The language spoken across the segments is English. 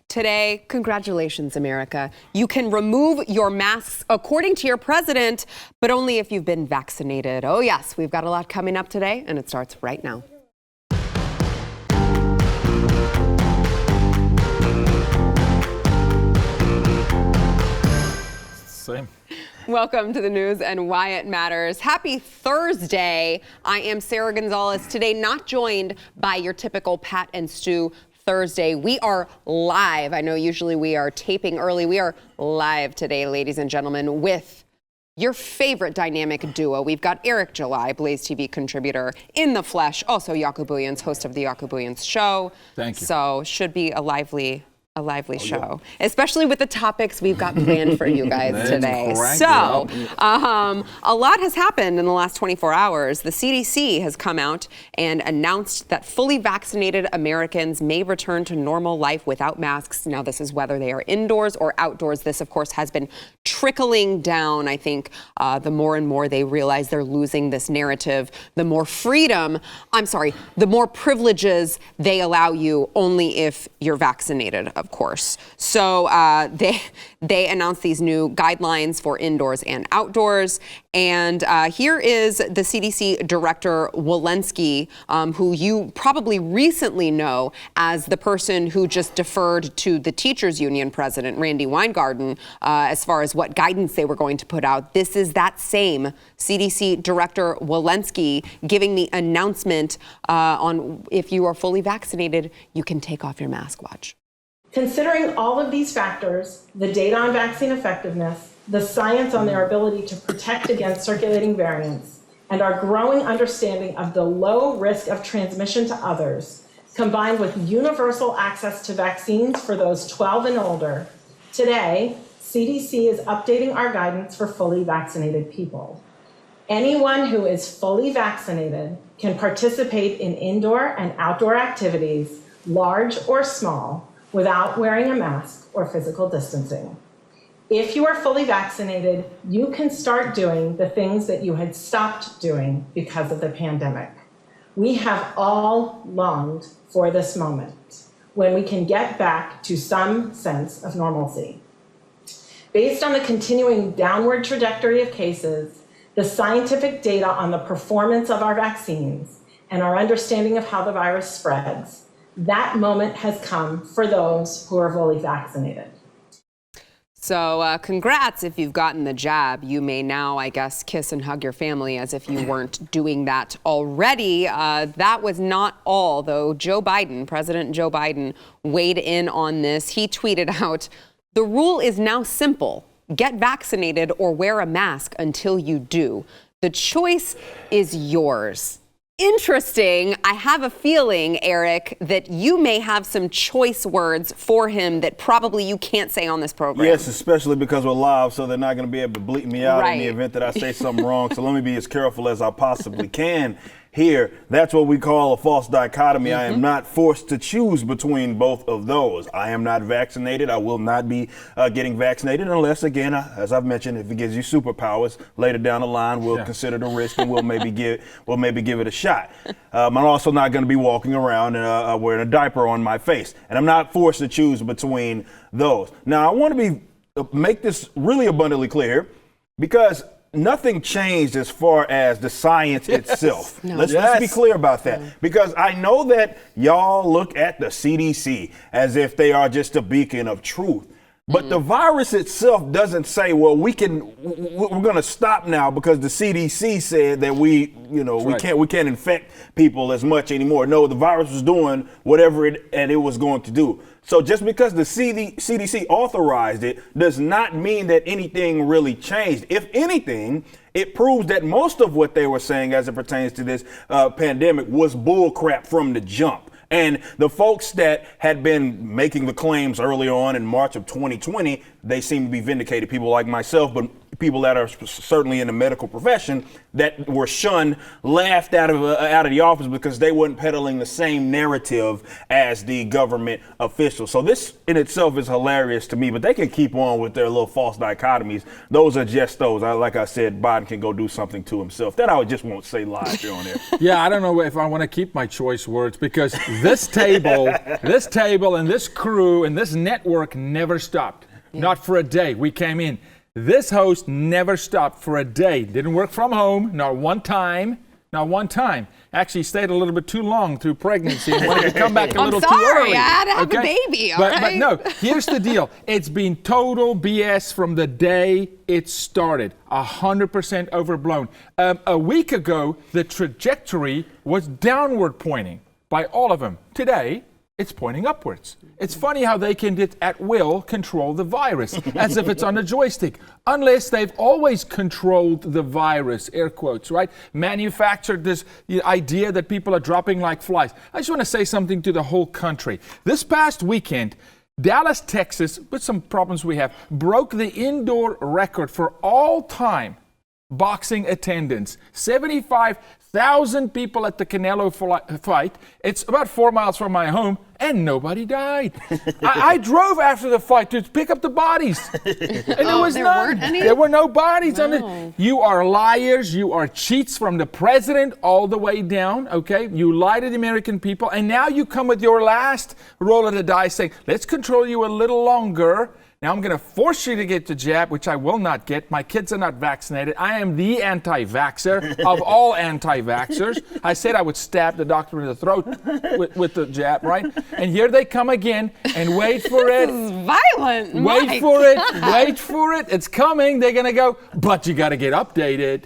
Today, congratulations, America. You can remove your masks according to your president, but only if you've been vaccinated. Oh, yes, we've got a lot coming up today, and it starts right now. Same. Welcome to the news and why it matters. Happy Thursday. I am Sarah Gonzalez. Today, not joined by your typical Pat and Stu Thursday. We are live. I know usually we are taping early. We are live today, ladies and gentlemen, with your favorite dynamic duo. We've got Eric July, BlazeTV contributor in the flesh, also Jaco Booyens, host of the Jaco Booyens Show. Thank you. So should be a lively show, especially with the topics we've got planned for you guys today. So, a lot has happened in the last 24 hours. The CDC has come out and announced that fully vaccinated Americans may return to normal life without masks. Now, this is whether they are indoors or outdoors. This, of course, has been trickling down. I think the more and more they realize they're losing this narrative, the more the more privileges they allow you only if you're vaccinated, of course. So they announced these new guidelines for indoors and outdoors. And here is the CDC Director Walensky, who you probably recently know as the person who just deferred to the Teachers Union President, Randy Weingarten, as far as what guidance they were going to put out. This is that same CDC Director Walensky giving the announcement on if you are fully vaccinated, you can take off your mask. Watch. Considering all of these factors, the data on vaccine effectiveness, the science on their ability to protect against circulating variants, and our growing understanding of the low risk of transmission to others, combined with universal access to vaccines for those 12 and older, today, CDC is updating our guidance for fully vaccinated people. Anyone who is fully vaccinated can participate in indoor and outdoor activities, large or small, without wearing a mask or physical distancing. If you are fully vaccinated, you can start doing the things that you had stopped doing because of the pandemic. We have all longed for this moment when we can get back to some sense of normalcy. Based on the continuing downward trajectory of cases, the scientific data on the performance of our vaccines, and our understanding of how the virus spreads, that moment has come for those who are fully vaccinated. So congrats if you've gotten the jab. You may now, I guess, kiss and hug your family as if you weren't doing that already. That was not all, though. President Joe Biden weighed in on this. He tweeted out, "The rule is now simple. Get vaccinated or wear a mask until you do. The choice is yours." Interesting. I have a feeling, Eric, that you may have some choice words for him that probably you can't say on this program. Yes, especially because we're live, so they're not going to be able to bleep me out in the event that I say something wrong. So let me be as careful as I possibly can here. That's what we call a false dichotomy. I am not forced to choose between both of those. I am not vaccinated. I will not be getting vaccinated unless, again, as I've mentioned, if it gives you superpowers later down the line, we'll consider the risk and we'll maybe give it a shot. I'm also not going to be walking around wearing a diaper on my face, and I'm not forced to choose between those. Now, I want to make this really abundantly clear because nothing changed as far as the science itself. No. Let's be clear about that. Because I know that y'all look at the CDC as if they are just a beacon of truth. But the virus itself doesn't say, well, we're going to stop now because the CDC said that we can't infect people as much anymore. No, the virus was doing whatever it was going to do. So just because the CDC authorized it does not mean that anything really changed. If anything, it proves that most of what they were saying as it pertains to this pandemic was bullcrap from the jump. And the folks that had been making the claims early on in March of 2020, they seem to be vindicated, people like myself, but people that are certainly in the medical profession that were shunned, laughed out of the office because they weren't peddling the same narrative as the government officials. So this in itself is hilarious to me, but they can keep on with their little false dichotomies. Those are just those. Like I said, Biden can go do something to himself. That I just won't say live here on there. Yeah, I don't know if I want to keep my choice words, because this table and this crew and this network never stopped. Not for a day. We came in. This host never stopped for a day. Didn't work from home, not one time. Not one time. Actually stayed a little bit too long through pregnancy and wanted to come back a little too early. I had to have a baby, all right? But no, here's the deal. It's been total BS from the day it started. 100% overblown. A week ago, the trajectory was downward pointing by all of them. Today, it's pointing upwards. It's funny how they can at will control the virus, as if it's on a joystick, unless they've always controlled the virus, air quotes, right? Manufactured this idea that people are dropping like flies. I just want to say something to the whole country. This past weekend, Dallas, Texas, with some problems we have, broke the indoor record for all time boxing attendance. 75,000 people at the Canelo fight. It's about 4 miles from my home, and nobody died. I drove after the fight to pick up the bodies, and there was none. There were no bodies on it. You are liars. You are cheats from the president all the way down. Okay, you lie to the American people, and now you come with your last roll of the dice, saying, "Let's control you a little longer." Now I'm going to force you to get the jab, which I will not get. My kids are not vaccinated. I am the anti-vaxxer of all anti-vaxxers. I said I would stab the doctor in the throat with the jab, right? And here they come again, and wait for it. This is violent. Wait for it. Wait for it. It's coming. They're going to go, but you got to get updated.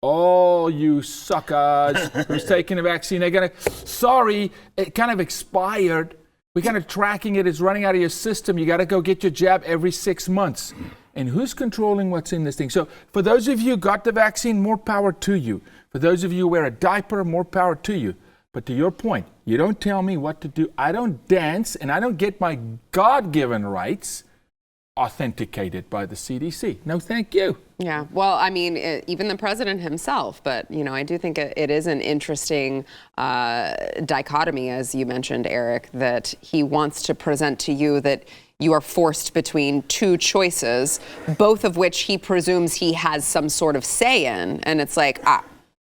Oh, you suckers who's taking a vaccine. They're going to, sorry, it kind of expired. We're kind of tracking it. It's running out of your system. You got to go get your jab every 6 months. And who's controlling what's in this thing? So for those of you who got the vaccine, more power to you. For those of you who wear a diaper, more power to you. But to your point, you don't tell me what to do. I don't dance, and I don't get my God-given rights authenticated by the CDC. No, thank you. Yeah, well, I mean, even the president himself, but, you know, I do think it is an interesting dichotomy, as you mentioned, Eric, that he wants to present to you that you are forced between two choices, both of which he presumes he has some sort of say in. And it's like,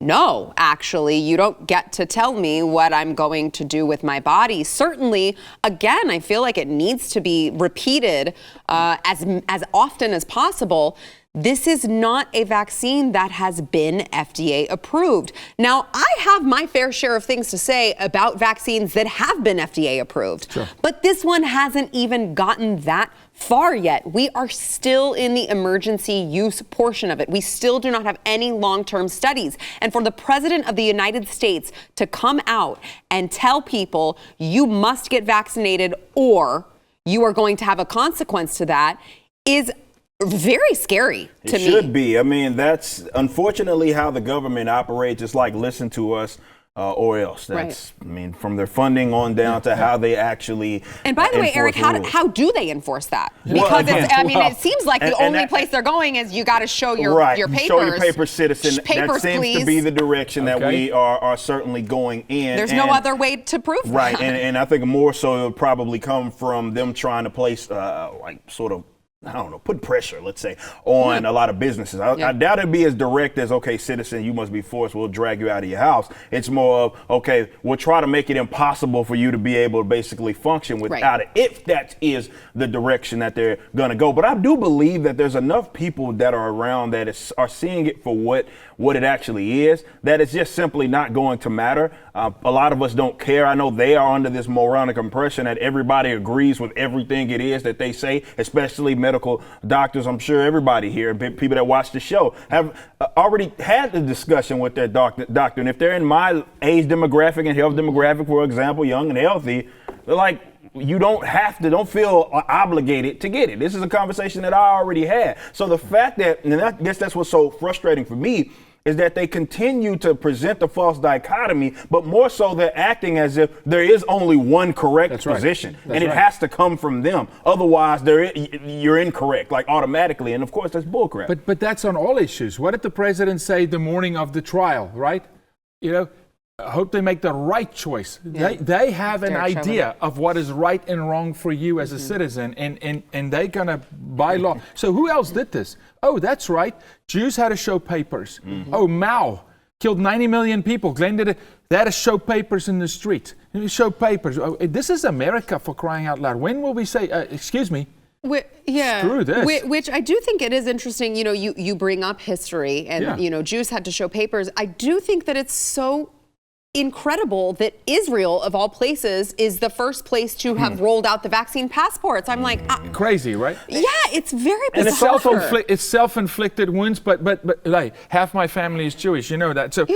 no, actually, you don't get to tell me what I'm going to do with my body. Certainly, again, I feel like it needs to be repeated as often as possible. This is not a vaccine that has been FDA approved. Now, I have my fair share of things to say about vaccines that have been FDA approved, sure, but this one hasn't even gotten that far yet. We are still in the emergency use portion of it. We still do not have any long-term studies. And for the President of the United States to come out and tell people you must get vaccinated or you are going to have a consequence to that is very scary to me. It should be. I mean, that's unfortunately how the government operates. It's like, listen to us or else. That's, right. I mean, from their funding on down to how they actually And by the way, Eric, how do they enforce that? Because it seems like the only place they're going is you got to show your papers. Show your papers, citizen. That seems to be the direction that we are certainly going in. There's no other way to prove that. Right, and I think more so it would probably come from them trying to place I don't know, put pressure, let's say, on a lot of businesses. I doubt it'd be as direct as, okay, citizen, you must be forced, we'll drag you out of your house. It's more of, okay, we'll try to make it impossible for you to be able to basically function without it, if that is the direction that they're going to go. But I do believe that there's enough people that are around that are seeing it for what it actually is, that it's just simply not going to matter. A lot of us don't care. I know they are under this moronic impression that everybody agrees with everything it is that they say, especially medical doctors. I'm sure everybody here, people that watch the show, have already had the discussion with their doctor. And if they're in my age demographic and health demographic, for example, young and healthy, they're like, you don't feel obligated to get it. This is a conversation that I already had. So the fact that, and I guess that's what's so frustrating for me, is that they continue to present the false dichotomy, but more so they're acting as if there is only one correct position, and it has to come from them. Otherwise, you're incorrect, like automatically, and of course that's bullcrap. But that's on all issues. What did the president say the morning of the trial, right? You know, I hope they make the right choice. Yeah. They have an idea of what is right and wrong for you as a citizen, and they're going to by law. So who else did this? Oh, that's right. Jews had to show papers. Oh, Mao killed 90 million people. Glenn did it. They had to show papers in the street. Show papers. Oh, this is America, for crying out loud. When will we say, excuse me, screw this? Which I do think it is interesting. You know, you bring up history, and you know, Jews had to show papers. I do think that it's so incredible that Israel, of all places, is the first place to have rolled out the vaccine passports. I'm like, crazy, right? Yeah, it's very bizarre. And it's self-inflicted wounds, but like half my family is Jewish, you know that. So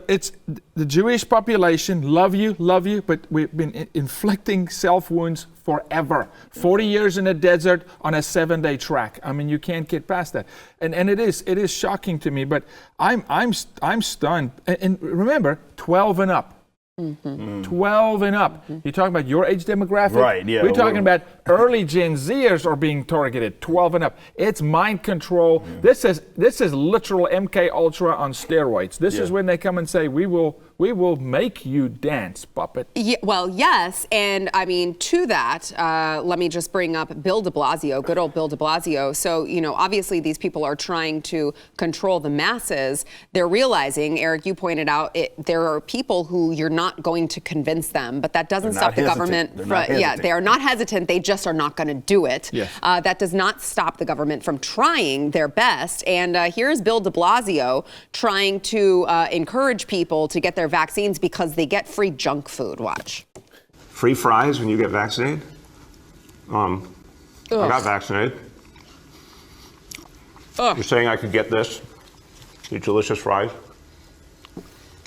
it's the Jewish population love you, but we've been inflicting self-wounds forever. 40 years in the desert on a 7-day track. I mean, you can't get past that. And it is shocking to me, but I'm stunned. And remember, 12 and up. 12 and up. You're talking about your age demographic? Right, yeah. We're talking about early Gen Zers are being targeted, 12 and up. It's mind control. This is literal MK Ultra on steroids. This is when they come and say, we will make you dance, puppet. Yeah, well, yes, and I mean, to that, let me just bring up Bill de Blasio, good old Bill de Blasio. So, you know, obviously these people are trying to control the masses. They're realizing, Eric, you pointed out, there are people who you're not going to convince them, but that doesn't stop the government. They are not hesitant. They just are not going to do it. Yes. That does not stop the government from trying their best. And here's Bill de Blasio trying to encourage people to get their vaccines because they get free junk food. Watch. Free fries when you get vaccinated? I got vaccinated. You're saying I could get this? These delicious fries?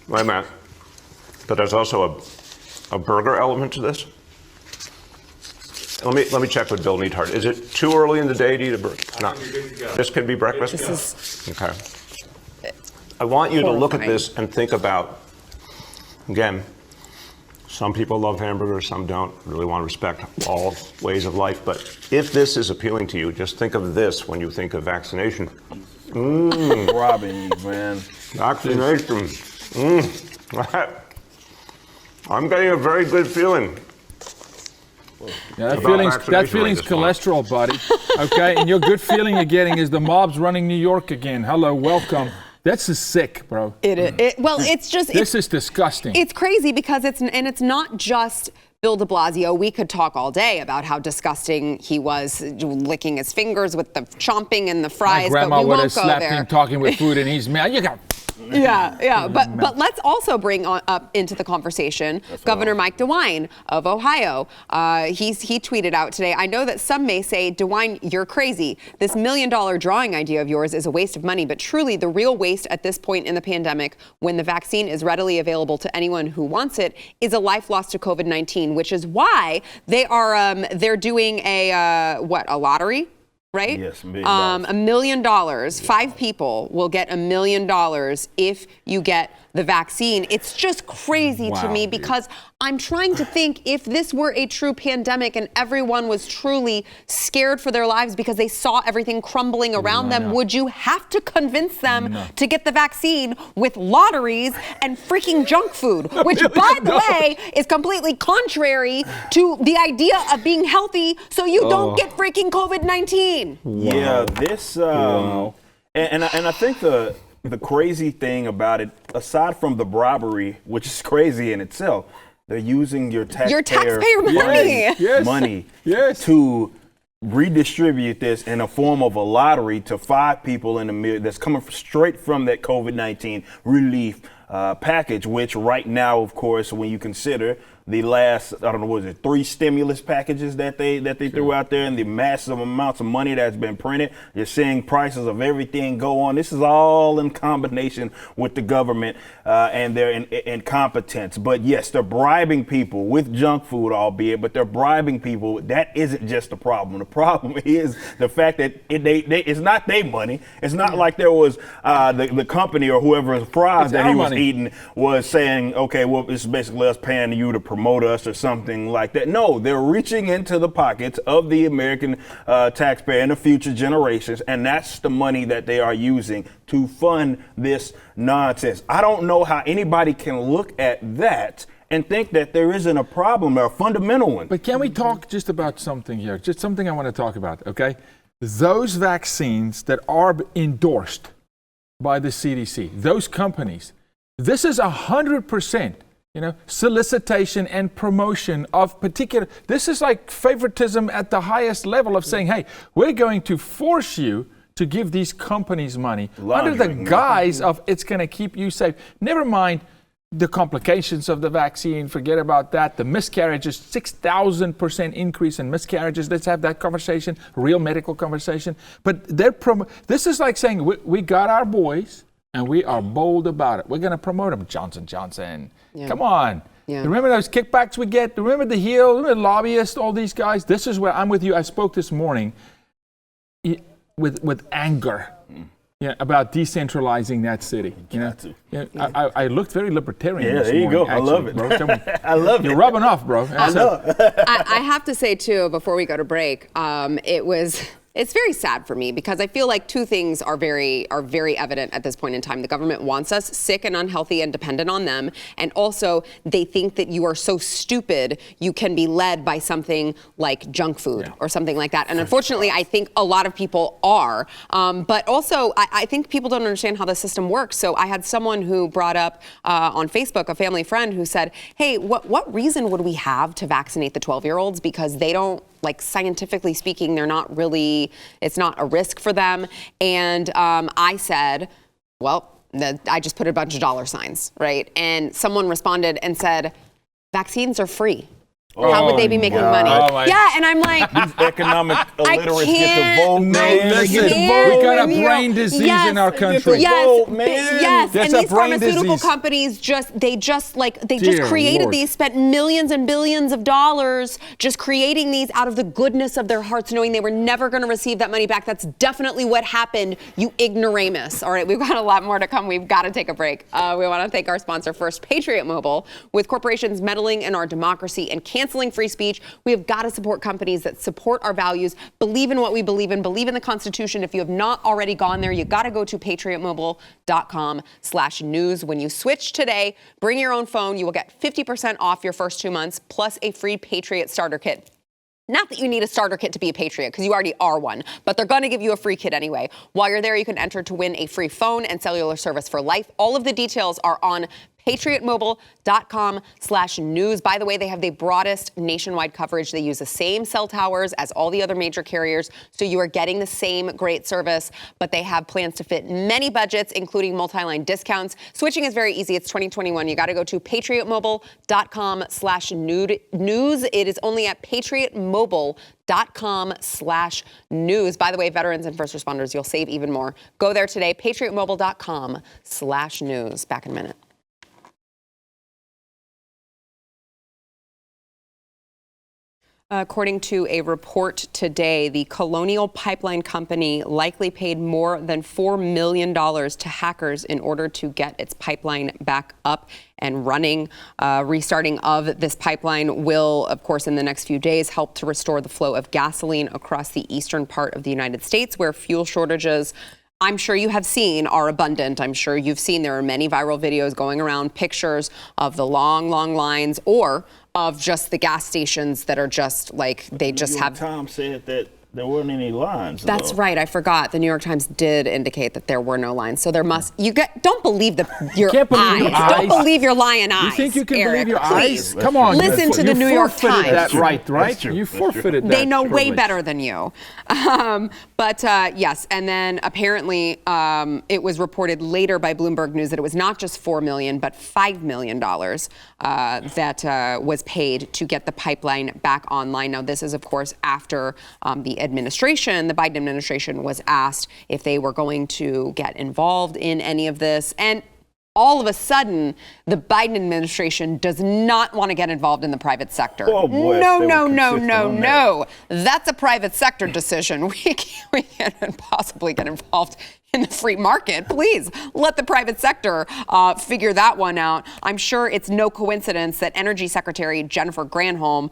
Wait a minute. But there's also a burger element to this? Let me check with Bill Neathart. Is it too early in the day to eat a burger? No. This could be breakfast? Okay. I want you to look at this and think about, again, some people love hamburgers, some don't. Really want to respect all ways of life. But if this is appealing to you, just think of this when you think of vaccination. Robbing you, man. Vaccination. I'm getting a very good feeling. Yeah, that feeling's cholesterol, buddy. Okay, and your good feeling you're getting is the mob's running New York again. Hello, welcome. That's just sick, bro. It's just... This is disgusting. It's crazy because it's not just Bill de Blasio. We could talk all day about how disgusting he was, licking his fingers with the chomping and the fries. My grandma but we would won't have go slapped there. him talking with food, and he's mad. You got... But let's also bring up into the conversation Governor Mike DeWine of Ohio. He tweeted out today, I know that some may say, DeWine, you're crazy. This $1 million drawing idea of yours is a waste of money, but truly the real waste at this point in the pandemic, when the vaccine is readily available to anyone who wants it, is a life lost to COVID-19, which is why they're doing a lottery? Right? Yes, $1 million. 5 people will get $1 million if you get the vaccine. It's just crazy to me because I'm trying to think, if this were a true pandemic and everyone was truly scared for their lives because they saw everything crumbling around them, would you have to convince them to get the vaccine with lotteries and freaking junk food, which, by the way, is completely contrary to the idea of being healthy so you don't get freaking COVID-19. Yeah, this, and I think the crazy thing about it, aside from the bribery, which is crazy in itself, they're using your taxpayer money to redistribute this in a form of a lottery to 5 people in a million that's coming straight from that COVID-19 relief package, which right now, of course, when you consider the last, I don't know, what is it, 3 stimulus packages that they threw out there, and the massive amounts of money that's been printed. You're seeing prices of everything go on. This is all in combination with the government and their incompetence. But yes, they're bribing people with junk food, albeit, but they're bribing people. That isn't just the problem. The problem is the fact that it's not their money. It's not like there was the company or whoever's fries that he was eating was saying, okay, well, it's basically us paying you to promote us or something like that. No, they're reaching into the pockets of the American taxpayer and the future generations, and that's the money that they are using to fund this nonsense. I don't know how anybody can look at that and think that there isn't a problem or a fundamental one. But can we talk just about something here? Just something I want to talk about, okay? Those vaccines that are endorsed by the CDC, those companies, this is 100%, solicitation and promotion of particular. This is like favoritism at the highest level of saying, hey, we're going to force you to give these companies money under the guise of it's going to keep you safe. Never mind the complications of the vaccine, forget about that. The miscarriages, 6,000% increase in miscarriages. Let's have that conversation, real medical conversation. But this is like saying we got our boys and we are bold about it. We're going to promote them. Johnson & Johnson. Yeah. Come on. Yeah. Remember those kickbacks we get? Remember the Hill, remember the lobbyists, all these guys? This is where I'm with you. I spoke this morning with anger. About decentralizing that city. I looked very libertarian. Yeah, there you go. Actually, I love it. Bro. I love it. You're rubbing off, bro. I know. I have to say, too, before we go to break, it's very sad for me because I feel like two things are very evident at this point in time. The government wants us sick and unhealthy and dependent on them. And also they think that you are so stupid, you can be led by something like junk food or something like that. And unfortunately, I think a lot of people are. But also, I think people don't understand how the system works. So I had someone who brought up on Facebook, a family friend who said, hey, what reason would we have to vaccinate the 12-year-olds? Because they don't, like, scientifically speaking, they're not really, it's not a risk for them. And I said, well, I just put a bunch of dollar signs, right? And someone responded and said, vaccines are free. How would they be making money? And I'm like, these economic illiterates get to vote, man. We got a brain disease in our country. Yes, and these pharmaceutical companies just created these, spent millions and billions of dollars just creating these out of the goodness of their hearts, knowing they were never going to receive that money back. That's definitely what happened, you ignoramus. All right, we've got a lot more to come. We've got to take a break. We want to thank our sponsor first, Patriot Mobile. With corporations meddling in our democracy and canceling free speech, we have got to support companies that support our values, believe in what we believe in the Constitution. If you have not already gone there, you got to go to patriotmobile.com/news. When you switch today, bring your own phone. You will get 50% off your first 2 months plus a free Patriot starter kit. Not that you need a starter kit to be a Patriot, because you already are one, but they're going to give you a free kit anyway. While you're there, you can enter to win a free phone and cellular service for life. All of the details are on patriotmobile.com/news. By the way, they have the broadest nationwide coverage. They use the same cell towers as all the other major carriers, so you are getting the same great service, but they have plans to fit many budgets, including multi-line discounts. Switching is very easy. It's 2021. You got to go to patriotmobile.com/news. It is only at patriotmobile.com/news. By the way, veterans and first responders, you'll save even more. Go there today, patriotmobile.com/news. Back in a minute. According to a report today, the Colonial Pipeline company likely paid more than $4 million to hackers in order to get its pipeline back up and running. Restarting of this pipeline will, of course, in the next few days, help to restore the flow of gasoline across the eastern part of the United States, where fuel shortages, I'm sure you have seen, are abundant. I'm sure you've seen there are many viral videos going around, pictures of the long, long lines or of just the gas stations that are just like, they just have. Tom said that there weren't any lines. That's though. right. I forgot. The New York Times did indicate that there were no lines. So there must. Don't believe your Can't believe your eyes. Don't eyes. believe your lying eyes. You think you can Eric, believe your please. eyes? Come on. Listen to the New York Times. That right? That's true. You That's true. forfeited that. They know way privilege. better than you. But yes, and then apparently it was reported later by Bloomberg News that it was not just $4 million, but $5 million that was paid to get the pipeline back online. Now, this is, of course, after the Biden administration was asked if they were going to get involved in any of this. And all of a sudden, the Biden administration does not want to get involved in the private sector. Oh, boy, No. That's a private sector decision. We can't possibly get involved in the free market. Please let the private sector figure that one out. I'm sure it's no coincidence that Energy Secretary Jennifer Granholm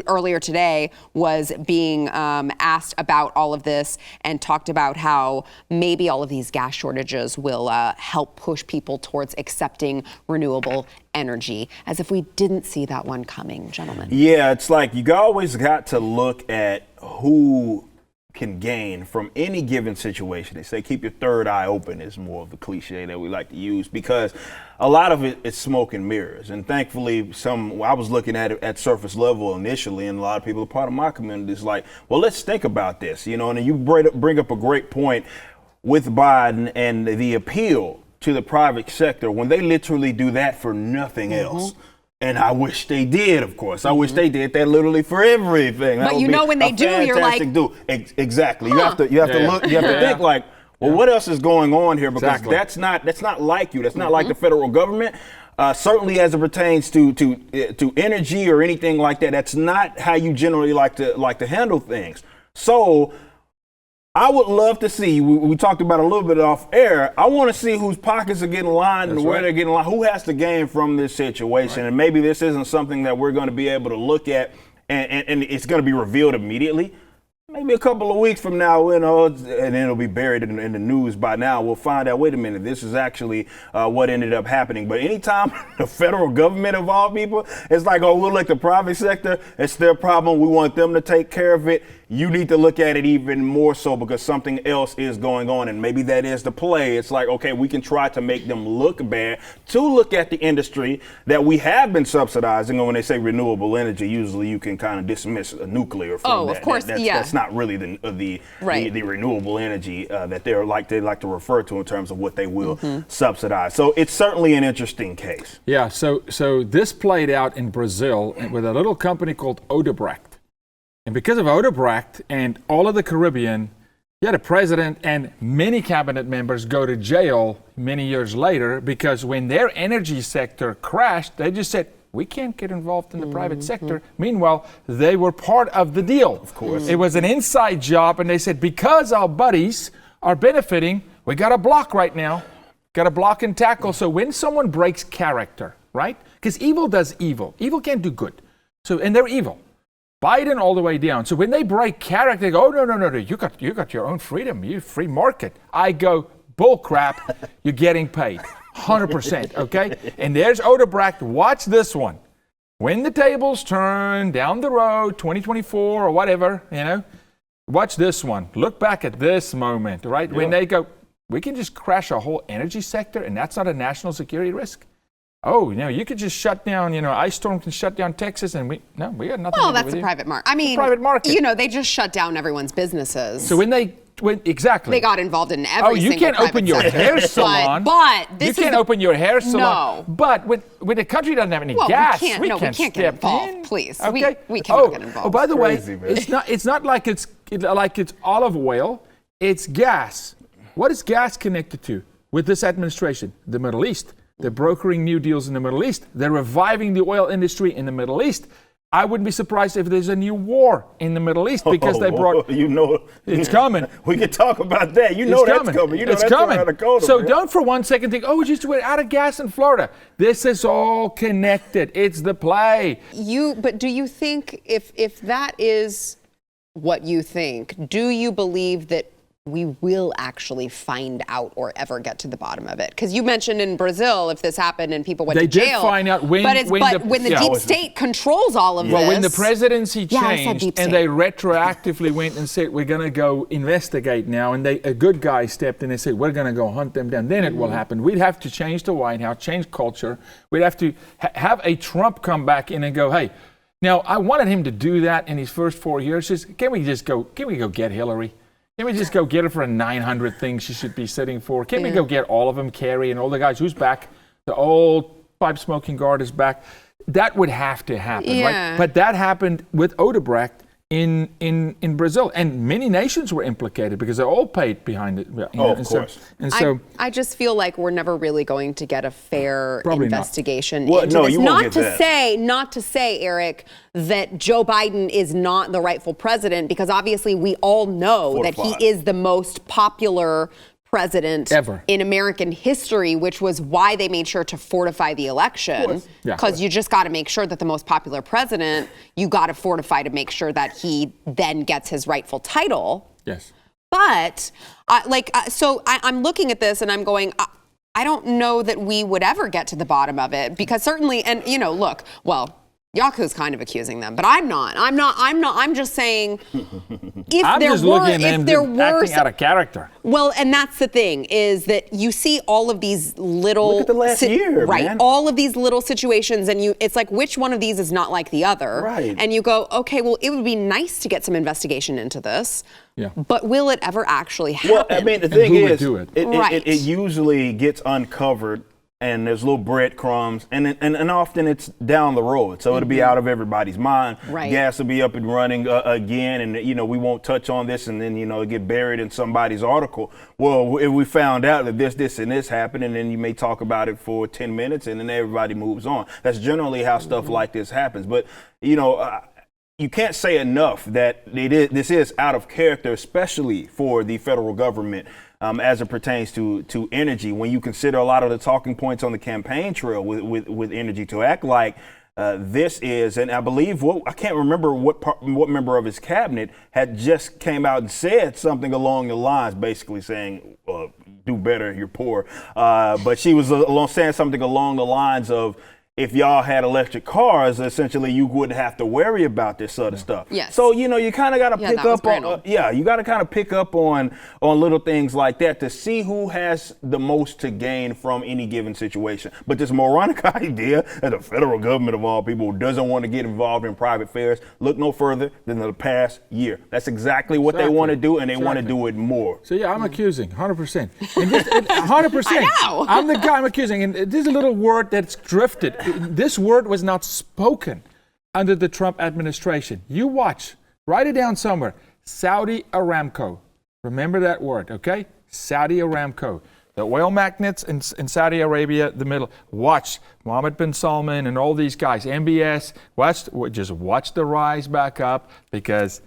earlier today was being asked about all of this and talked about how maybe all of these gas shortages will help push people towards accepting renewable energy, as if we didn't see that one coming, gentlemen. Yeah, it's like you always got to look at who can gain from any given situation. They say keep your third eye open is more of the cliche that we like to use, because a lot of it is smoke and mirrors. And thankfully, I was looking at it at surface level initially, and a lot of people, a part of my community, is like, well, let's think about this, and you bring up a great point with Biden and the appeal to the private sector when they literally do that for nothing else. And I wish they did, of course. I wish they did that literally for everything. But when they do, you're like, exactly. You have to look. You have to think like, well, what else is going on here? Because that's not like you. That's not like the federal government. Certainly, as it pertains to energy or anything like that, that's not how you generally like to handle things. So I would love to see, we talked about a little bit off air, I want to see whose pockets are getting lined and where they're getting lined, who has to gain from this situation. Right. And maybe this isn't something that we're going to be able to look at and it's going to be revealed immediately. Maybe a couple of weeks from now, and then it'll be buried in the news by now. We'll find out, wait a minute, this is actually what ended up happening. But anytime the federal government of all people, it's like, oh, we'll let the private sector, it's their problem. We want them to take care of it. You need to look at it even more so because something else is going on. And maybe that is the play. It's like, okay, we can try to make them look bad, to look at the industry that we have been subsidizing. And when they say renewable energy, usually you can kind of dismiss nuclear from that. Of course, That's not really the renewable energy that they like to refer to in terms of what they will subsidize. So it's certainly an interesting case. Yeah, so this played out in Brazil with a little company called Odebrecht. And because of Odebrecht and all of the Caribbean, you had a president and many cabinet members go to jail many years later because when their energy sector crashed, they just said, we can't get involved in the private sector. Meanwhile, they were part of the deal. Of course. It was an inside job, and they said, because our buddies are benefiting, we got a block right now. Got a block and tackle. So when someone breaks character, right? Because evil does evil. Evil can't do good. And they're evil. Biden all the way down. So when they break character, they go, oh, no, you got your own freedom. You free market. I go, bull crap, you're getting paid. 100%, okay? And there's Odebrecht. Watch this one. When the tables turn down the road, 2024 or whatever, watch this one. Look back at this moment, right? Yeah. When they go, we can just crash a whole energy sector and that's not a national security risk. Oh, you could just shut down, ice storm can shut down Texas and we got nothing to do that's with a you. private market. I mean, private market. They just shut down everyone's businesses. So exactly. They got involved in every single you can't open your hair salon. But you can't open your hair salon. No. But when the country doesn't have any gas, we can't get involved. In. Please, okay. we cannot get involved. Oh, by the Crazy, way, it's not like it's olive oil. It's gas. What is gas connected to with this administration? The Middle East. They're brokering new deals in the Middle East. They're reviving the oil industry in the Middle East. I wouldn't be surprised if there's a new war in the Middle East because they brought. It's coming. We can talk about that. That's coming. It's coming. So don't for 1 second think, we're out of gas in Florida. This is all connected. It's the play. But do you think if that is what you think, do you believe that we will actually find out or ever get to the bottom of it? Because you mentioned in Brazil, if this happened and people went to jail. They did find out when the deep state controls all of this. Well, when the presidency changed and they retroactively went and said, we're going to go investigate now, and a good guy stepped in and said, we're going to go hunt them down, then it will happen. We'd have to change the White House, change culture. We'd have to have a Trump come back in and go, hey, now I wanted him to do that in his first 4 years. Can we go get Hillary? Can we just go get her for a 900 things she should be sitting for? Can we go get all of them, Kerry and all the guys? Who's back? The old pipe-smoking guard is back. That would have to happen, right? But that happened with Odebrecht in Brazil, and many nations were implicated because they all paid behind it. Of course. I just feel like we're never really going to get a fair investigation. Well, no, you won't get that. Not to say, Eric, that Joe Biden is not the rightful president, because obviously we all know that he is the most popular president ever in American history, which was why they made sure to fortify the election. Because you just got to make sure that the most popular president, you got to fortify to make sure that he then gets his rightful title. Yes. But I'm looking at this and I'm going, I don't know that we would ever get to the bottom of it, because certainly, and look, well, Yaku's kind of accusing them, but I'm not. I'm just saying, if there were acting out of character. Well, and that's the thing, is that you see all of these little, look at the last year, man. All of these little situations, and it's like, which one of these is not like the other? Right. And you go, okay, well, it would be nice to get some investigation into this. Yeah. But will it ever actually happen? Well, I mean, the thing is, it usually gets uncovered, and there's little breadcrumbs, and often it's down the road, so it'll be out of everybody's mind. Right. Gas will be up and running again, and we won't touch on this, and then it'll get buried in somebody's article. Well, if we found out that this, and this happened, and then you may talk about it for 10 minutes, and then everybody moves on. That's generally how stuff like this happens. But you can't say enough that this is out of character, especially for the federal government. As it pertains to energy, when you consider a lot of the talking points on the campaign trail with energy, to act like this is, and I believe I can't remember what member of his cabinet had just came out and said something along the lines, basically saying, "Do better, you're poor." But she was saying something along the lines of, if y'all had electric cars, essentially you wouldn't have to worry about this sort of stuff. Yes. So you kind of got to pick up on you got to kind of pick up on little things like that to see who has the most to gain from any given situation. But this moronic idea that the federal government, of all people, doesn't want to get involved in private affairs, look no further than the past year. That's exactly what they want to do, and they want to do it more. So I'm accusing 100%. 100%. I know. I'm the guy I'm accusing, and this is a little word that's drifted. This word was not spoken under the Trump administration. You watch, write it down somewhere. Saudi Aramco. Remember that word, okay? Saudi Aramco. The oil magnates in Saudi Arabia, the middle. Watch Mohammed bin Salman and all these guys. MBS. Just watch the rise back up, because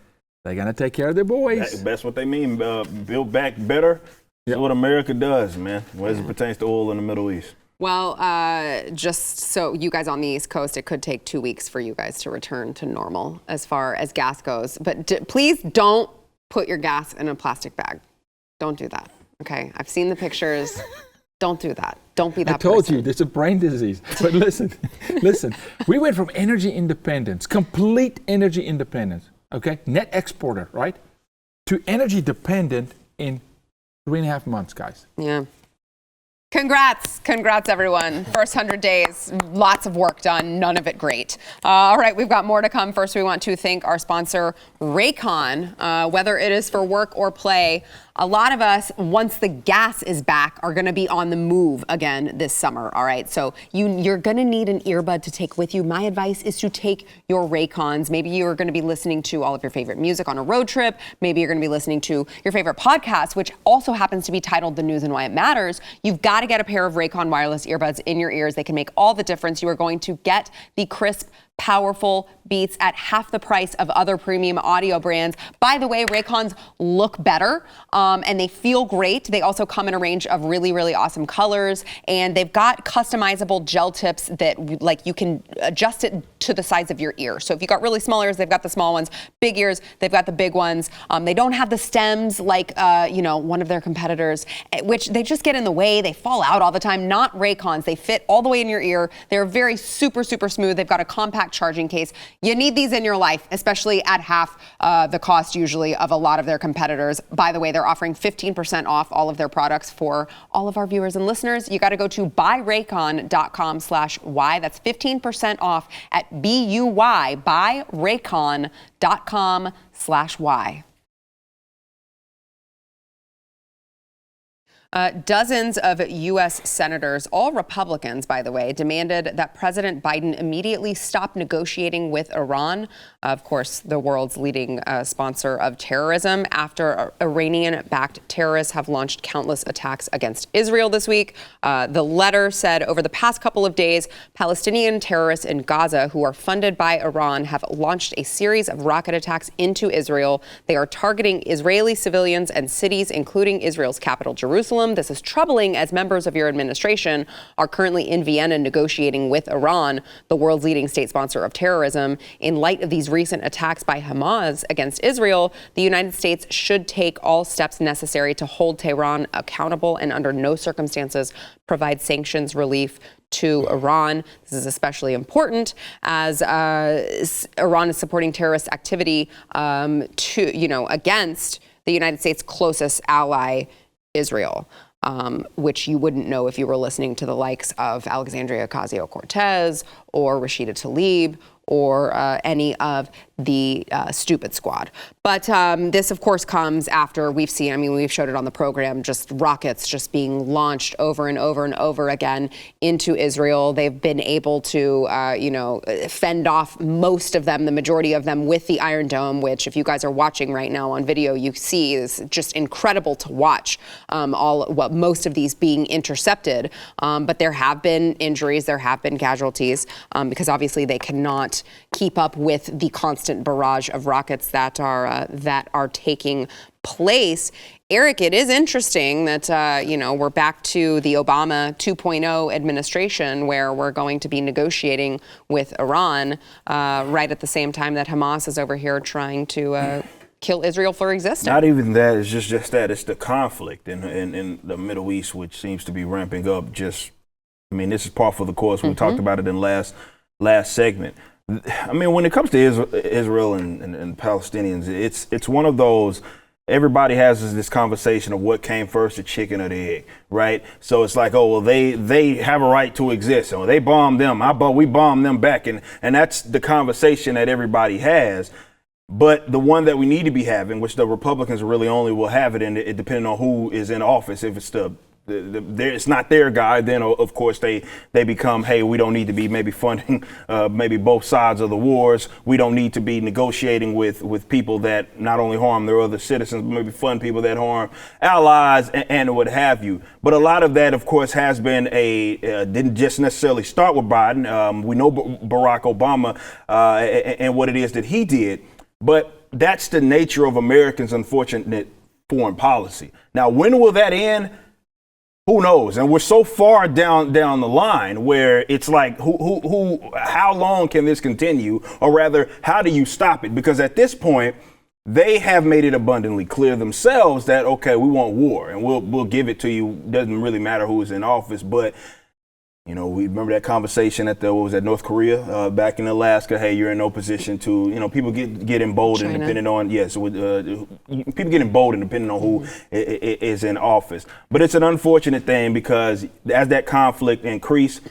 they're going to take care of their boys. That's what they mean. Build back better. That's what America does, man, as it pertains to oil in the Middle East. Well, just so you guys on the East Coast, it could take 2 weeks for you guys to return to normal as far as gas goes. But please don't put your gas in a plastic bag. Don't do that. Okay? I've seen the pictures. Don't do that. Don't be that person. I told you, there's a brain disease. But listen, we went from energy independence, complete energy independence, okay, net exporter, right, to energy dependent in 3.5 months, guys. Yeah. Congrats, everyone. First 100 days, lots of work done, none of it great. All right, we've got more to come. First, we want to thank our sponsor, Raycon. Whether it is for work or play, a lot of us, once the gas is back, are going to be on the move again this summer, all right? So you're going to need an earbud to take with you. My advice is to take your Raycons. Maybe you're going to be listening to all of your favorite music on a road trip. Maybe you're going to be listening to your favorite podcast, which also happens to be titled The News and Why It Matters. You've got to get a pair of Raycon wireless earbuds in your ears. They can make all the difference. You are going to get the crisp, powerful beats at half the price of other premium audio brands. By the way, Raycons look better and they feel great. They also come in a range of really, really awesome colors, and they've got customizable gel tips that like you can adjust it to the size of your ear. So if you've got really small ears, they've got the small ones. Big ears, they've got the big ones. They don't have the stems like one of their competitors, which they just get in the way. They fall out all the time. Not Raycons. They fit all the way in your ear. They're very super, super smooth. They've got a compact charging case. You need these in your life, especially at half the cost usually of a lot of their competitors. By the way, they're offering 15% off all of their products for all of our viewers and listeners. You got to go to buyraycon.com/Y. That's 15% off at buyraycon.com/Y. Dozens of U.S. senators, all Republicans, by the way, demanded that President Biden immediately stop negotiating with Iran, of course, the world's leading sponsor of terrorism, after Iranian-backed terrorists have launched countless attacks against Israel this week. The letter said, over the past couple of days, Palestinian terrorists in Gaza, who are funded by Iran, have launched a series of rocket attacks into Israel. They are targeting Israeli civilians and cities, including Israel's capital, Jerusalem. This is troubling as members of your administration are currently in Vienna negotiating with Iran, the world's leading state sponsor of terrorism. In light of these recent attacks by Hamas against Israel, the United States should take all steps necessary to hold Tehran accountable and under no circumstances provide sanctions relief to Iran. This is especially important as Iran is supporting terrorist activity against the United States' closest ally, Israel, which you wouldn't know if you were listening to the likes of Alexandria Ocasio-Cortez or Rashida Tlaib or any of the stupid squad. But this, of course, comes after we've showed it on the program, just rockets just being launched over and over and over again into Israel. They've been able to, fend off most of them, the majority of them, with the Iron Dome, which if you guys are watching right now on video, you see is just incredible to watch, most of these being intercepted. But there have been injuries, there have been casualties, because obviously they cannot keep up with the constant barrage of rockets that are taking place. Eric, it is interesting that we're back to the Obama 2.0 administration, where we're going to be negotiating with Iran right at the same time that Hamas is over here trying to kill Israel for existing. Not even that. It's just that. It's the conflict in the Middle East, which seems to be ramping up. This is par for the course. We talked about it in last segment. When it comes to Israel and Palestinians, it's one of those, everybody has this conversation of what came first, the chicken or the egg, right? So it's like, oh, well, they have a right to exist. So they bombed them. We bombed them back. And that's the conversation that everybody has. But the one that we need to be having, which the Republicans really only will have it in, it depending on who is in office. If it's it's not their guy, then of course they become, hey, we don't need to be maybe funding maybe both sides of the wars. We don't need to be negotiating with people that not only harm their other citizens, but maybe fund people that harm allies and what have you. But a lot of that, of course, has been didn't just necessarily start with Biden. We know Barack Obama and what it is that he did, but that's the nature of Americans' unfortunate foreign policy. Now, when will that end? Who knows? And we're so far down the line where it's like, how long can this continue? Or rather, how do you stop it? Because at this point, they have made it abundantly clear themselves that, okay, we want war and we'll give it to you. Doesn't really matter who is in office. But, we remember that conversation at North Korea back in Alaska. Hey, you're in no position to, people get emboldened China. Depending on, people get emboldened depending on who is in office. But it's an unfortunate thing because as that conflict increases,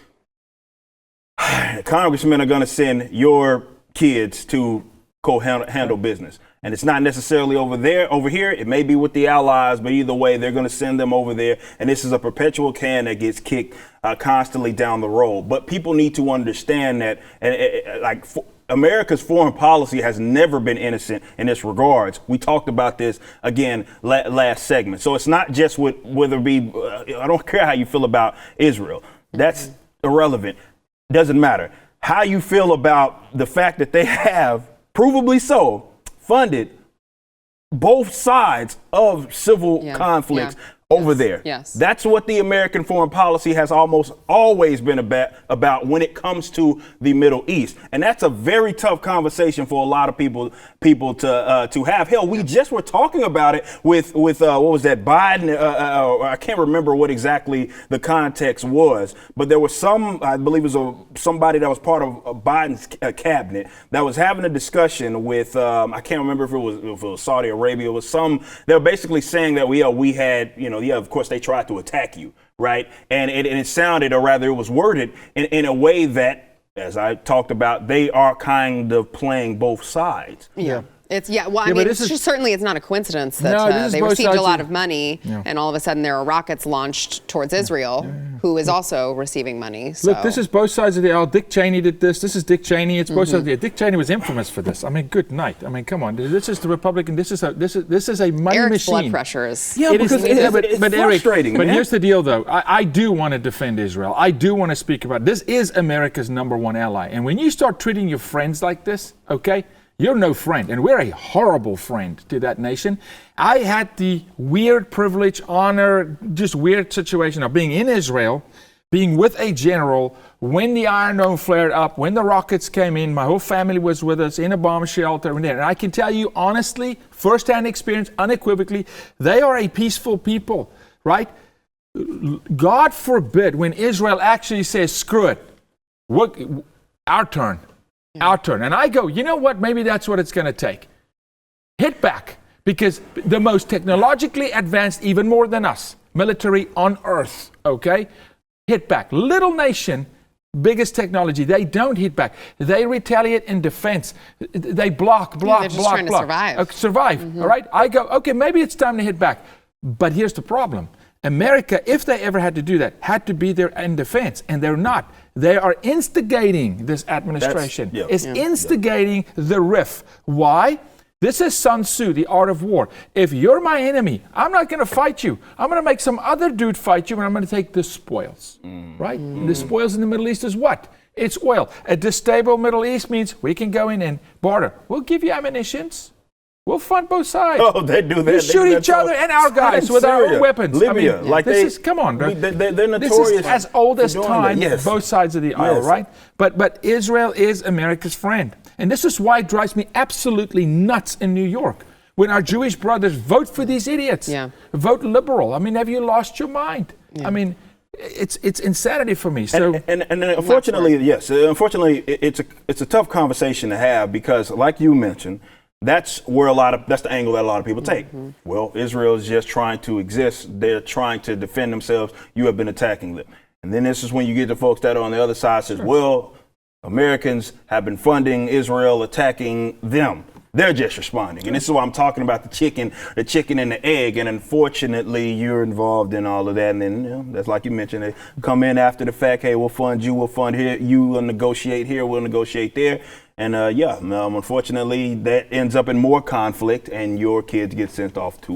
congressmen are going to send your kids to handle business. And it's not necessarily over here. It may be with the allies, but either way, they're going to send them over there. And this is a perpetual can that gets kicked constantly down the road. But people need to understand that, America's foreign policy has never been innocent in this regards. We talked about this again last segment. So it's not just whether it be, I don't care how you feel about Israel. That's irrelevant. Doesn't matter. how you feel about the fact that they have, provably so, funded both sides of civil conflicts over there. Yes. That's what the American foreign policy has almost always been about when it comes to the Middle East. And that's a very tough conversation for a lot of people to have. Hell, we just were talking about it with what was that, Biden? I can't remember what exactly the context was, but there was I believe it was somebody that was part of Biden's cabinet that was having a discussion with, I can't remember if it was Saudi Arabia. It was they were basically saying that we had, of course they tried to attack you, right? And it sounded, or rather it was worded in a way that, as I talked about, they are kind of playing both sides. Yeah. Certainly it's not a coincidence that they received a lot of money and all of a sudden there are rockets launched towards Israel, who is also receiving money. So. Look, this is both sides of the aisle. Dick Cheney did this. This is Dick Cheney. It's both sides of the aisle. Dick Cheney was infamous for this. I mean, good night. I mean, come on. This is the Republican. This is a money Eric's machine. blood pressure is. Yeah, it's frustrating. But here's the deal, though. I do want to defend Israel. I do want to speak about it. This is America's #1 ally. And when you start treating your friends like this, okay, you're no friend, and we're a horrible friend to that nation. I had the weird privilege, honor, just weird situation of being in Israel, being with a general when the Iron Dome flared up, when the rockets came in. My whole family was with us in a bomb shelter. And I can tell you honestly, firsthand experience, unequivocally, they are a peaceful people, right? God forbid when Israel actually says, screw it, our turn. Our turn. And I go, you know what? Maybe that's what it's going to take. Hit back. Because the most technologically advanced, even more than us, military on earth, okay? Hit back. Little nation, biggest technology. They don't hit back. They retaliate in defense. They block. They're just trying to survive. Survive, all right? I go, okay, maybe it's time to hit back. But here's the problem. America, if they ever had to do that, had to be there in defense, and they're not. They are instigating this administration. Instigating the rift. Why? This is Sun Tzu, the art of war. If you're my enemy, I'm not going to fight you. I'm going to make some other dude fight you, and I'm going to take the spoils. Right? The spoils in the Middle East is what? It's oil. A stable Middle East means we can go in and barter. We'll give you ammunitions. We'll fund both sides. Oh, they do that. They shoot each other and our guys with our own weapons. Libya, come on, bro. They're notorious. This is as old as time, both sides of the aisle, Yes. right? But Israel is America's friend. And this is why it drives me absolutely nuts in New York. When our Jewish brothers vote for these idiots, vote liberal. I mean, have you lost your mind? I mean, it's insanity for me. So, and unfortunately, it's a tough conversation to have because, like you mentioned, that's the angle that a lot of people take. Well, Israel is just trying to exist. They're trying to defend themselves. You have been attacking them. And then this is when you get the folks that are on the other side says, well, Americans have been funding Israel, attacking them. They're just responding. And this is why I'm talking about the chicken and the egg. And unfortunately, you're involved in all of that. And then, that's like you mentioned, they come in after the fact. Hey, we'll fund you. We'll fund here. You will negotiate here. We'll negotiate there. And unfortunately, that ends up in more conflict, and your kids get sent off to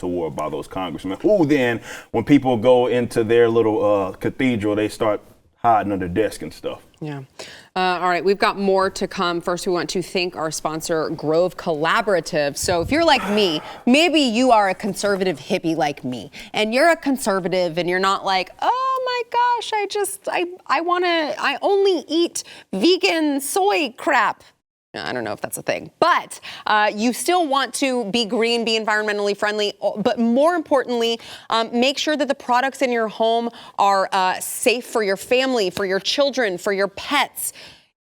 war by those congressmen. Who then, when people go into their little cathedral, they start hiding under desk and stuff. Yeah. All right, we've got more to come. First, we want to thank our sponsor, Grove Collaborative. So if you're like me, maybe you are a conservative hippie like me, and you're a conservative and you're not like, oh my gosh, I only eat vegan soy crap. I don't know if that's a thing, but you still want to be green, be environmentally friendly, but more importantly, make sure that the products in your home are safe for your family, for your children, for your pets.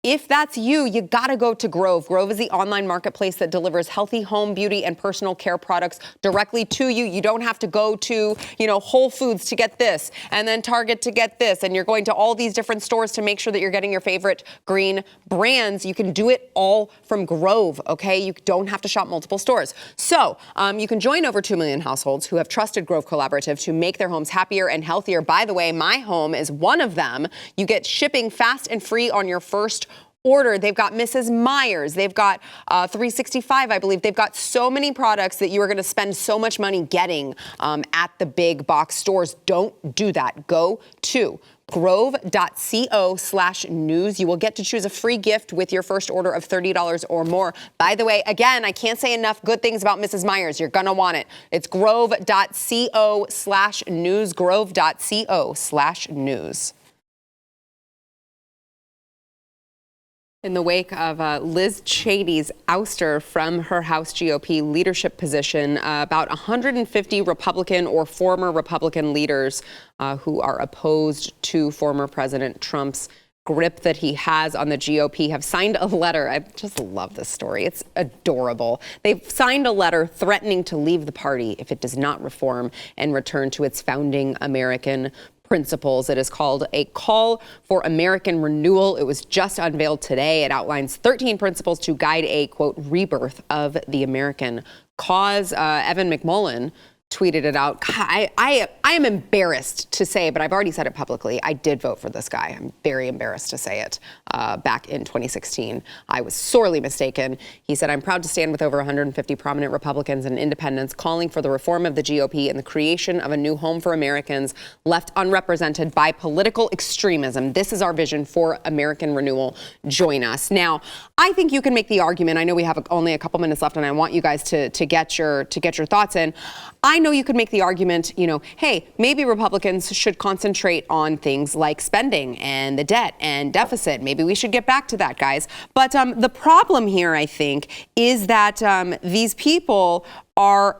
If that's you, you gotta go to Grove. Grove is the online marketplace that delivers healthy home, beauty, and personal care products directly to you. You don't have to go to, Whole Foods to get this, and then Target to get this, and you're going to all these different stores to make sure that you're getting your favorite green brands. You can do it all from Grove, okay? You don't have to shop multiple stores. So you can join over 2 million households who have trusted Grove Collaborative to make their homes happier and healthier. By the way, my home is one of them. You get shipping fast and free on your first order. They've got Mrs. Myers. They've got 365, I believe. They've got so many products that you are going to spend so much money getting at the big box stores. Don't do that. Go to grove.co/news. You will get to choose a free gift with your first order of $30 or more. By the way, again, I can't say enough good things about Mrs. Myers. You're going to want it. It's grove.co/news, grove.co/news. In the wake of Liz Cheney's ouster from her House GOP leadership position, about 150 Republican or former Republican leaders who are opposed to former President Trump's grip that he has on the GOP have signed a letter. I just love this story. It's adorable. They've signed a letter threatening to leave the party if it does not reform and return to its founding American principles. It is called A Call for American Renewal. It was just unveiled today. It outlines 13 principles to guide a, quote, rebirth of the American cause. Evan McMullen tweeted it out. I am embarrassed to say, but I've already said it publicly. I did vote for this guy. I'm very embarrassed to say it. Back in 2016, I was sorely mistaken. He said, I'm proud to stand with over 150 prominent Republicans and independents calling for the reform of the GOP and the creation of a new home for Americans left unrepresented by political extremism. This is our vision for American renewal. Join us. Now, I think you can make the argument. I know we have only a couple minutes left, and I want you guys to get your thoughts in. I know you could make the argument, hey, maybe Republicans should concentrate on things like spending and the debt and deficit. Maybe we should get back to that, guys. But the problem here, I think, is that these people are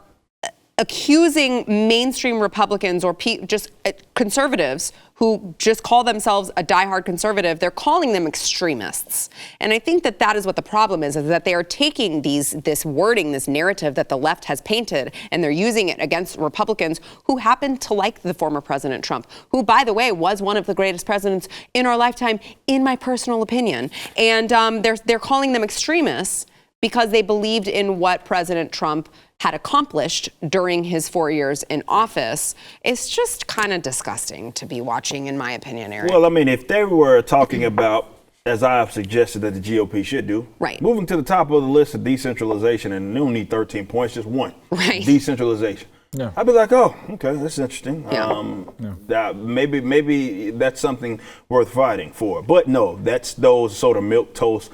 accusing mainstream Republicans or just conservatives who just call themselves a diehard conservative. They're calling them extremists. And I think that is what the problem is that they are taking this wording, this narrative that the left has painted, and they're using it against Republicans who happen to like the former President Trump, who, by the way, was one of the greatest presidents in our lifetime, in my personal opinion. And they're calling them extremists because they believed in what President Trump had accomplished during his 4 years in office. It's just kind of disgusting to be watching, in my opinion, Eric. Well, I mean, if they were talking about, as I have suggested that the GOP should do, right, moving to the top of the list of decentralization, and they don't need 13 points, just one, right, decentralization. Yeah. I'd be like, oh, okay, that's interesting. Yeah. Maybe that's something worth fighting for. But no, that's those sort of milquetoast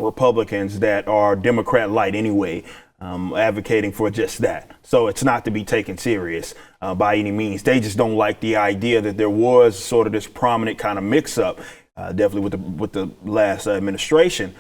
Republicans that are Democrat light anyway, advocating for just that. So it's not to be taken serious by any means. They just don't like the idea that there was sort of this prominent kind of mix-up, definitely with the last administration.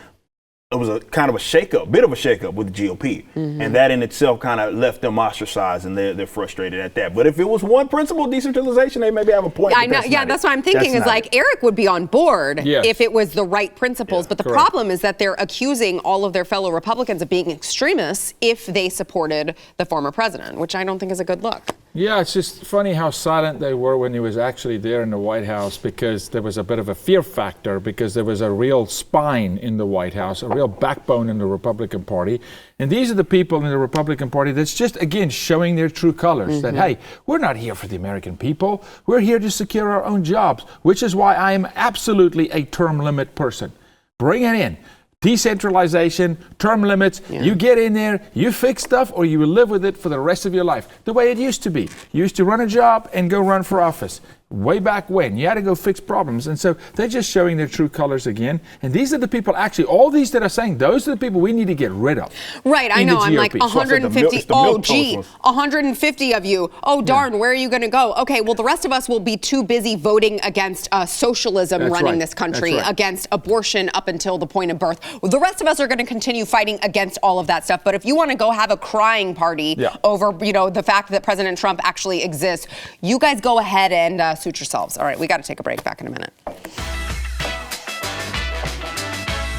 It was a kind of a shakeup, bit of a shakeup with the GOP. Mm-hmm. And that in itself kind of left them ostracized, and they're frustrated at that. But if it was one principle, decentralization, they maybe have a point. I know. Yeah, that's what I'm thinking is like Eric would be on board if it was the right principles. Yeah, but the problem is that they're accusing all of their fellow Republicans of being extremists if they supported the former president, which I don't think is a good look. Yeah, it's just funny how silent they were when he was actually there in the White House, because there was a bit of a fear factor, because there was a real spine in the White House, a real backbone in the Republican Party. And these are the people in the Republican Party that's just, again, showing their true colors, that, hey, we're not here for the American people. We're here to secure our own jobs, which is why I am absolutely a term limit person. Bring it in. Decentralization, term limits, you get in there, you fix stuff, or you will live with it for the rest of your life. The way it used to be. You used to run a job and go run for office. Way back when. You had to go fix problems. And so they're just showing their true colors again. And these are the people, actually, all these that are saying, those are the people we need to get rid of. Right, I know. I'm like 150. Oh, gee, 150 of you. Oh, darn, where are you going to go? Okay, well, the rest of us will be too busy voting against socialism running this country, against abortion up until the point of birth. Well, the rest of us are going to continue fighting against all of that stuff. But if you want to go have a crying party over, the fact that President Trump actually exists, you guys go ahead and suit yourselves. All right, we got to take a break. Back in a minute.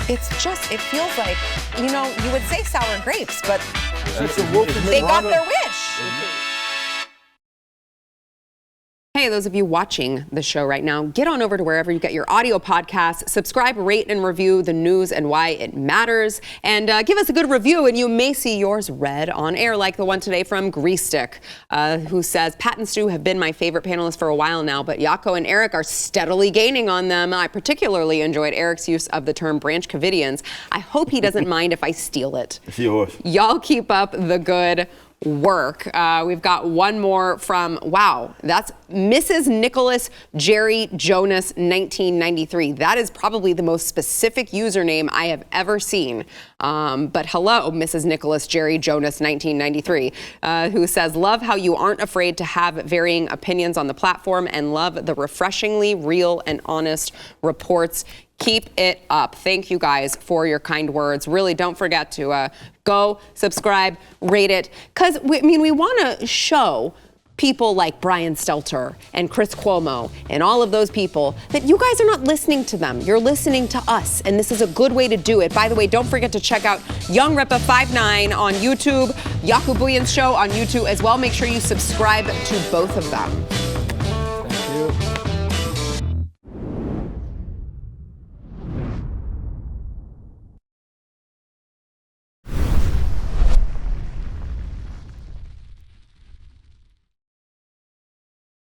It feels like, you would say sour grapes, but they got their wish. Hey, those of you watching the show right now, get on over to wherever you get your audio podcasts, subscribe, rate, and review the news and why it matters, and give us a good review, and you may see yours read on air, like the one today from Grease Stick, who says, Pat and Stu have been my favorite panelists for a while now, but Jaco and Eric are steadily gaining on them. I particularly enjoyed Eric's use of the term Branch Covidians. I hope he doesn't mind if I steal it. It's yours. Y'all keep up the good work. We've got one more from, wow, that's Mrs. Nicholas Jerry Jonas 1993. That is probably the most specific username I have ever seen. But hello, Mrs. Nicholas Jerry Jonas 1993, who says, love how you aren't afraid to have varying opinions on the platform and love the refreshingly real and honest reports. Keep it up. Thank you guys for your kind words. Really, don't forget to go subscribe, rate it, because we want to show people like Brian Stelter and Chris Cuomo and all of those people that you guys are not listening to them. You're listening to us, and this is a good way to do it. By the way, don't forget to check out Young Ripa 59 on YouTube, Yakubuyan's show on YouTube as well. Make sure you subscribe to both of them.